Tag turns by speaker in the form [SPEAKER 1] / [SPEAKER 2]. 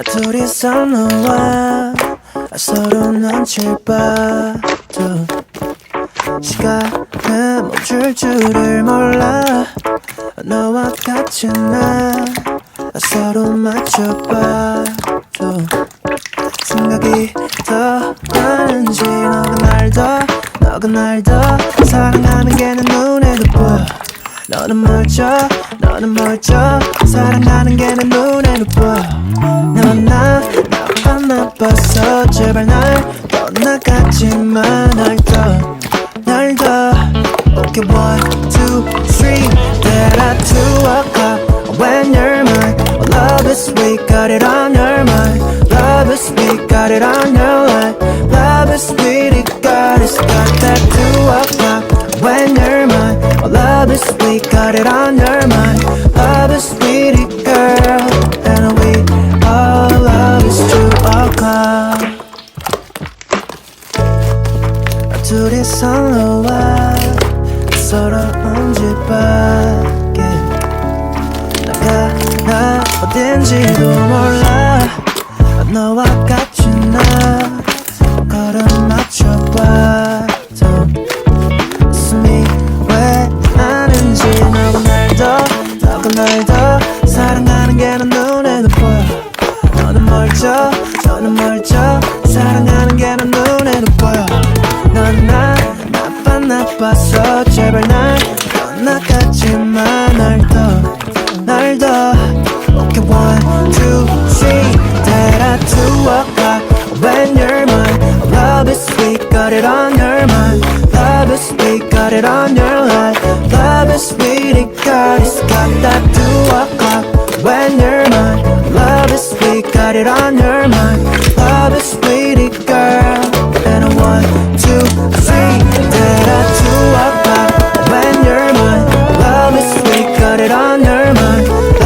[SPEAKER 1] 둘이서 너와 서로 눈치를 봐도 시간은 멈출 줄을 몰라. 너와 같이 나 서로 맞춰봐도 생각이 더 많은지 너가 날 더 사랑하는 게 내 눈에도 보여. 너는 멀쩡 사랑하는 게 내 눈에도 보여. 넌 나빠서 제발 날 떠나가지마. 날 더 Okay 1, 2, 3 That I 2 o'clock when you're mine. Oh, love is sweet, got it on your mind. Love is sweet, got it on your line. Love is sweet, it got that 2 o'clock when you're mine. Oh, love is sweet, got it on your mind. Love is sweet, it girl. And we all love is 2 o'clock. 둘이서 너와 서러운 집 밖에 나 어딘지도 몰라. 너와 같이 나 걸음 맞춰봐도 웃음이 왜 나는지. 너가 날 더 사랑하는 게 내 눈에도 보여. 너는 멀쩡 사랑하는 게 내 눈에도 보여. 넌 나빠서 제발 날 떠나가지마. 날 더 Okay 1, 2, 3 That I 2 o'clock when you're mine. Love is sweet, got it on your mind. Love is sweet, got it on your line. Love is sweet, it got that 2 o'clock when you're mine. Love is sweet, got it on your mind. Love is